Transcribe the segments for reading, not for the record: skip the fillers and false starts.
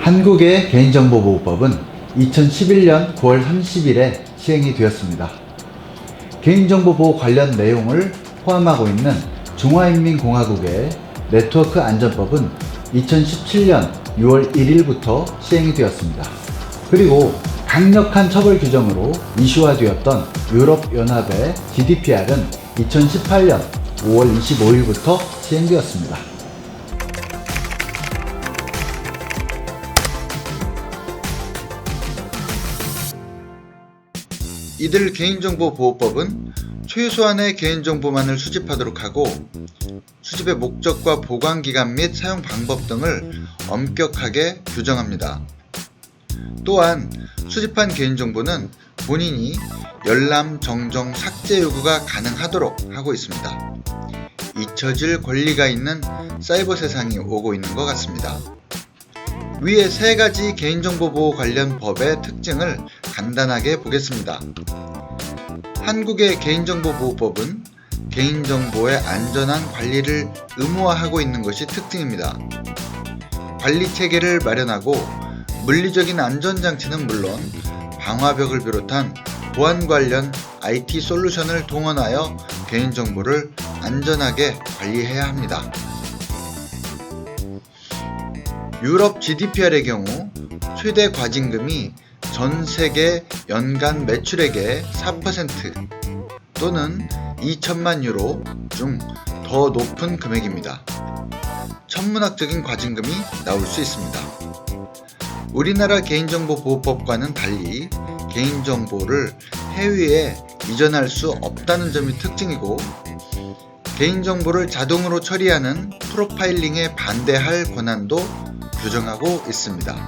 한국의 개인정보보호법은 2011년 9월 30일에 시행이 되었습니다. 개인정보보호 관련 내용을 포함하고 있는 중화인민공화국의 네트워크 안전법은 2017년 6월 1일부터 시행이 되었습니다. 그리고 강력한 처벌 규정으로 이슈화되었던 유럽연합의 GDPR은 2018년 5월 25일부터 시행되었습니다. 이들 개인정보보호법은 최소한의 개인정보만을 수집하도록 하고 수집의 목적과 보관기간 및 사용 방법 등을 엄격하게 규정합니다. 또한 수집한 개인정보는 본인이 열람, 정정, 삭제 요구가 가능하도록 하고 있습니다. 잊혀질 권리가 있는 사이버 세상이 오고 있는 것 같습니다. 위의 세 가지 개인정보보호 관련 법의 특징을 간단하게 보겠습니다. 한국의 개인정보보호법은 개인정보의 안전한 관리를 의무화하고 있는 것이 특징입니다. 관리체계를 마련하고 물리적인 안전장치는 물론 방화벽을 비롯한 보안 관련 IT 솔루션을 동원하여 개인정보를 안전하게 관리해야 합니다. 유럽 GDPR의 경우 최대 과징금이 전 세계 연간 매출액의 4% 또는 2천만 유로 중 더 높은 금액입니다. 천문학적인 과징금이 나올 수 있습니다. 우리나라 개인정보보호법과는 달리 개인정보를 해외에 이전할 수 없다는 점이 특징이고 개인정보를 자동으로 처리하는 프로파일링에 반대할 권한도 규정하고 있습니다.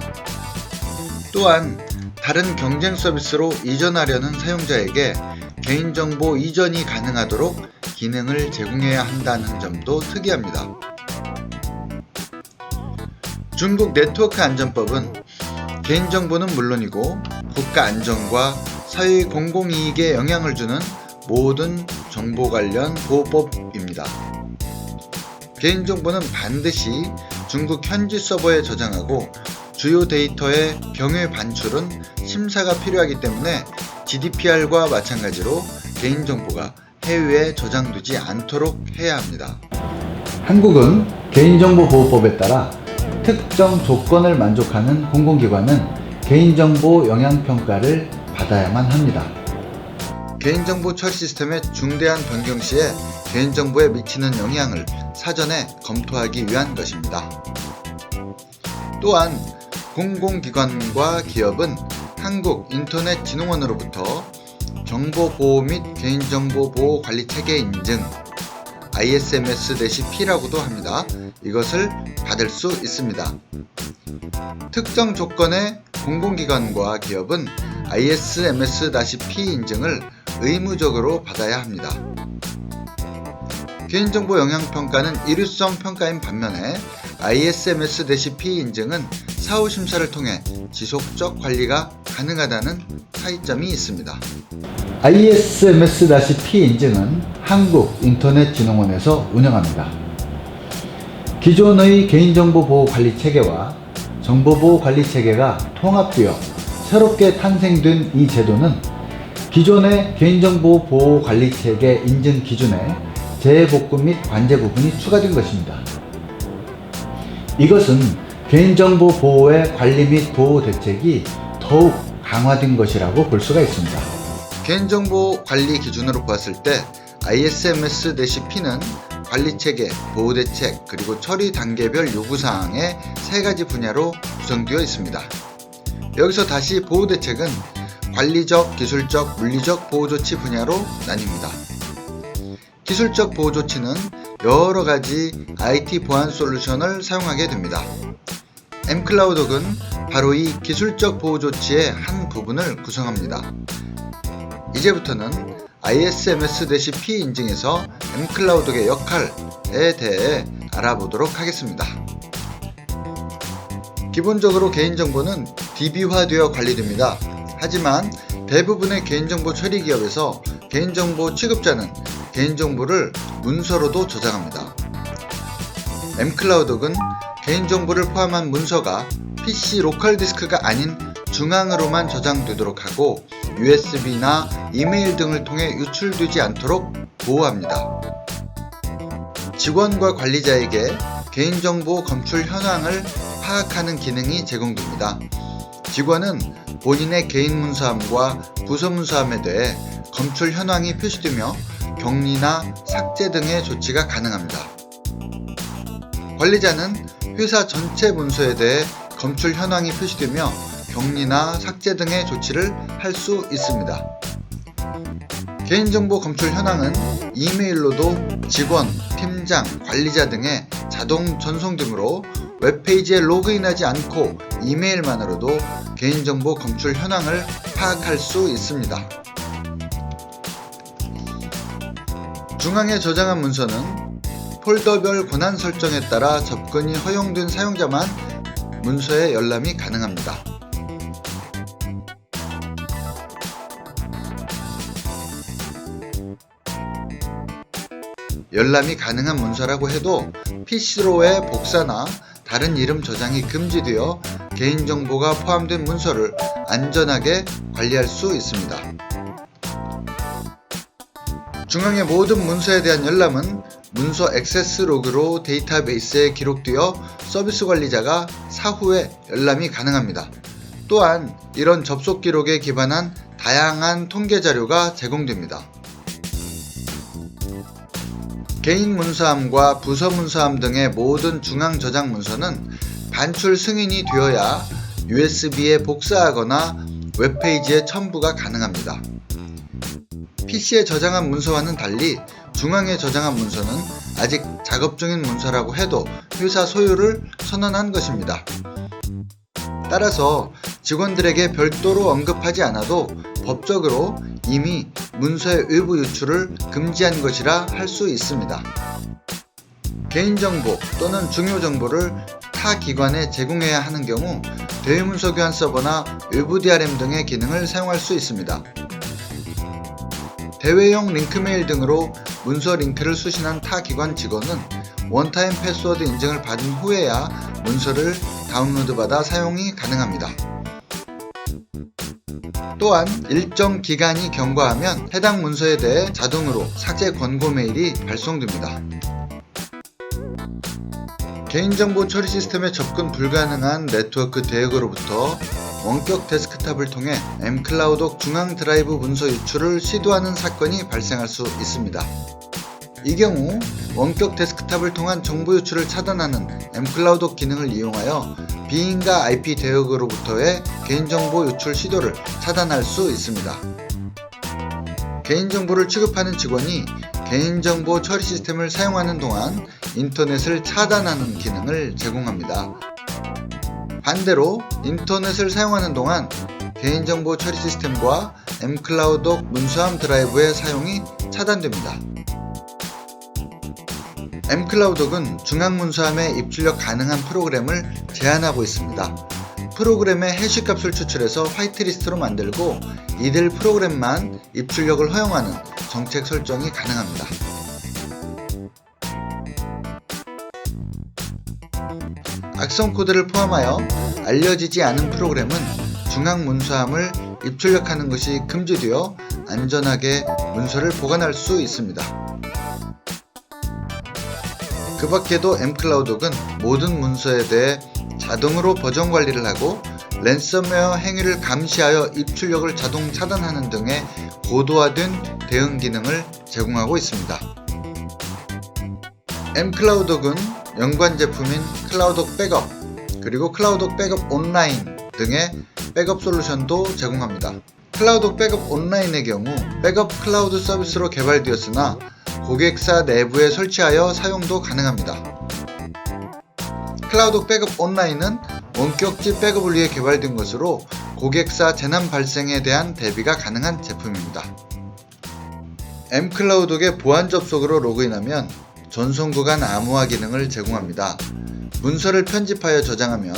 또한 다른 경쟁 서비스로 이전하려는 사용자에게 개인정보 이전이 가능하도록 기능을 제공해야 한다는 점도 특이합니다. 중국 네트워크 안전법은 개인정보는 물론이고 국가 안전과 사회 공공이익에 영향을 주는 모든 정보 관련 보호법입니다. 개인정보는 반드시 중국 현지 서버에 저장하고 주요 데이터의 경외 반출은 심사가 필요하기 때문에 GDPR과 마찬가지로 개인정보가 해외에 저장되지 않도록 해야 합니다. 한국은 개인정보보호법에 따라 특정 조건을 만족하는 공공기관은 개인정보 영향평가를 받아야만 합니다. 개인정보 처리 시스템의 중대한 변경 시에 개인정보에 미치는 영향을 사전에 검토하기 위한 것입니다. 또한 공공기관과 기업은 한국인터넷진흥원으로부터 정보보호 및 개인정보보호 관리체계 인증 ISMS-P라고도 합니다. 이것을 받을 수 있습니다. 특정 조건의 공공기관과 기업은 ISMS-P 인증을 의무적으로 받아야 합니다. 개인정보 영향평가는 일유성 평가인 반면에 ISMS-P 인증은 사후 심사를 통해 지속적 관리가 가능하다는 차이점이 있습니다. ISMS-P 인증은 한국인터넷진흥원에서 운영합니다. 기존의 개인정보보호관리체계와 정보보호관리체계가 통합되어 새롭게 탄생된 이 제도는 기존의 개인정보보호관리체계 인증 기준에 재복구 및 관제 부분이 추가된 것입니다. 이것은 개인정보 보호의 관리 및 보호 대책이 더욱 강화된 것이라고 볼 수가 있습니다. 개인정보 관리 기준으로 보았을 때 ISMS-P는 관리체계, 보호대책, 그리고 처리 단계별 요구사항의 세 가지 분야로 구성되어 있습니다. 여기서 다시 보호대책은 관리적, 기술적, 물리적 보호조치 분야로 나뉩니다. 기술적 보호조치는 여러가지 IT 보안 솔루션을 사용하게 됩니다. mCloud은 바로 이 기술적 보호조치의 한 부분을 구성합니다. 이제부터는 ISMS-P 인증에서 mCloud의 역할에 대해 알아보도록 하겠습니다. 기본적으로 개인정보는 DB화되어 관리됩니다. 하지만 대부분의 개인정보 처리 기업에서 개인정보 취급자는 개인정보를 문서로도 저장합니다. mCloud은 개인정보를 포함한 문서가 PC 로컬 디스크가 아닌 중앙으로만 저장되도록 하고 USB나 이메일 등을 통해 유출되지 않도록 보호합니다. 직원과 관리자에게 개인정보 검출 현황을 파악하는 기능이 제공됩니다. 직원은 본인의 개인 문서함과 부서 문서함에 대해 검출 현황이 표시되며 격리나 삭제 등의 조치가 가능합니다. 관리자는 회사 전체 문서에 대해 검출 현황이 표시되며 격리나 삭제 등의 조치를 할 수 있습니다. 개인정보 검출 현황은 이메일로도 직원, 팀장, 관리자 등의 자동 전송 등으로 웹페이지에 로그인하지 않고 이메일만으로도 개인정보 검출 현황을 파악할 수 있습니다. 중앙에 저장한 문서는 폴더별 권한 설정에 따라 접근이 허용된 사용자만 문서에 열람이 가능합니다. 열람이 가능한 문서라고 해도 PC로의 복사나 다른 이름 저장이 금지되어 개인정보가 포함된 문서를 안전하게 관리할 수 있습니다. 중앙의 모든 문서에 대한 열람은 문서 액세스 로그로 데이터베이스에 기록되어 서비스 관리자가 사후에 열람이 가능합니다. 또한 이런 접속 기록에 기반한 다양한 통계 자료가 제공됩니다. 개인 문서함과 부서 문서함 등의 모든 중앙 저장 문서는 반출 승인이 되어야 USB에 복사하거나 웹페이지에 첨부가 가능합니다. PC에 저장한 문서와는 달리 중앙에 저장한 문서는 아직 작업 중인 문서라고 해도 회사 소유를 선언한 것입니다. 따라서 직원들에게 별도로 언급하지 않아도 법적으로 이미 문서의 외부 유출을 금지한 것이라 할 수 있습니다. 개인정보 또는 중요 정보를 타 기관에 제공해야 하는 경우 대외문서 교환 서버나 외부 DRM 등의 기능을 사용할 수 있습니다. 대외용 링크메일 등으로 문서 링크를 수신한 타 기관 직원은 원타임 패스워드 인증을 받은 후에야 문서를 다운로드받아 사용이 가능합니다. 또한 일정 기간이 경과하면 해당 문서에 대해 자동으로 삭제 권고 메일이 발송됩니다. 개인정보 처리 시스템에 접근 불가능한 네트워크 대역으로부터 원격 데스크탑을 통해 mCloud 중앙 드라이브 문서 유출을 시도하는 사건이 발생할 수 있습니다. 이 경우 원격 데스크탑을 통한 정보 유출을 차단하는 mCloud 기능을 이용하여 비인가 IP 대역으로부터의 개인정보 유출 시도를 차단할 수 있습니다. 개인정보를 취급하는 직원이 개인정보 처리 시스템을 사용하는 동안 인터넷을 차단하는 기능을 제공합니다. 반대로 인터넷을 사용하는 동안 개인정보 처리 시스템과 mCloud 문서함 드라이브의 사용이 차단됩니다. mCloud은 중앙 문서함에 입출력 가능한 프로그램을 제한하고 있습니다. 프로그램의 해시값을 추출해서 화이트리스트로 만들고 이들 프로그램만 입출력을 허용하는 정책 설정이 가능합니다. 악성 코드를 포함하여 알려지지 않은 프로그램은 중앙 문서함을 입출력하는 것이 금지되어 안전하게 문서를 보관할 수 있습니다. 그 밖에도 mCloud은 모든 문서에 대해 자동으로 버전 관리를 하고 랜섬웨어 행위를 감시하여 입출력을 자동 차단하는 등의 고도화된 대응 기능을 제공하고 있습니다. mCloud은 연관 제품인 클라우독 백업 그리고 클라우독 백업 온라인 등의 백업 솔루션도 제공합니다. 클라우독 백업 온라인의 경우 백업 클라우드 서비스로 개발되었으나 고객사 내부에 설치하여 사용도 가능합니다. 클라우독 백업 온라인은 원격지 백업을 위해 개발된 것으로 고객사 재난 발생에 대한 대비가 가능한 제품입니다. mCloud의 보안 접속으로 로그인하면 전송 구간 암호화 기능을 제공합니다. 문서를 편집하여 저장하면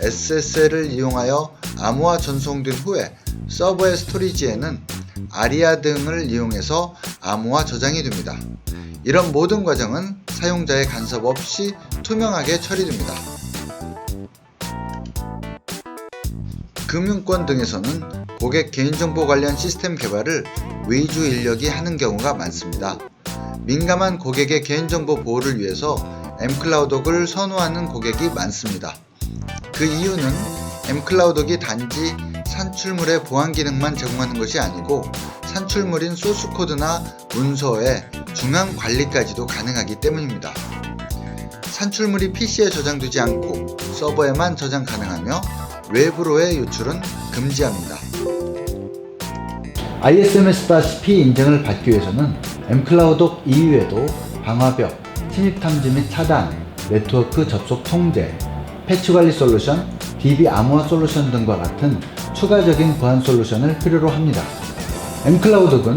SSL을 이용하여 암호화 전송된 후에 서버의 스토리지에는 아리아 등을 이용해서 암호화 저장이 됩니다. 이런 모든 과정은 사용자의 간섭 없이 투명하게 처리됩니다. 금융권 등에서는 고객 개인정보 관련 시스템 개발을 외주 인력이 하는 경우가 많습니다. 민감한 고객의 개인정보 보호를 위해서 mCloud옥을 선호하는 고객이 많습니다. 그 이유는 mCloud옥이 단지 산출물의 보안 기능만 제공하는 것이 아니고 산출물인 소스코드나 문서의 중앙 관리까지도 가능하기 때문입니다. 산출물이 PC에 저장되지 않고 서버에만 저장 가능하며 외부로의 유출은 금지합니다. ISMS-P 인증을 받기 위해서는 mCloud옥 이외에도 방화벽, 침입 탐지 및 차단, 네트워크 접속 통제, 패치 관리 솔루션, DB 암호화 솔루션 등과 같은 추가적인 보안 솔루션을 필요로 합니다. mCloud옥은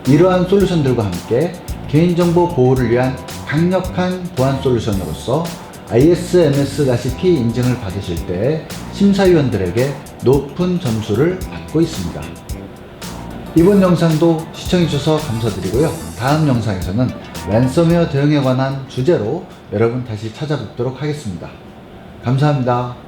이러한 솔루션들과 함께 개인정보 보호를 위한 강력한 보안 솔루션으로서 ISMS-P 인증을 받으실 때 심사위원들에게 높은 점수를 받고 있습니다. 이번 영상도 시청해주셔서 감사드리고요. 다음 영상에서는 랜섬웨어 대응에 관한 주제로 여러분 다시 찾아뵙도록 하겠습니다. 감사합니다.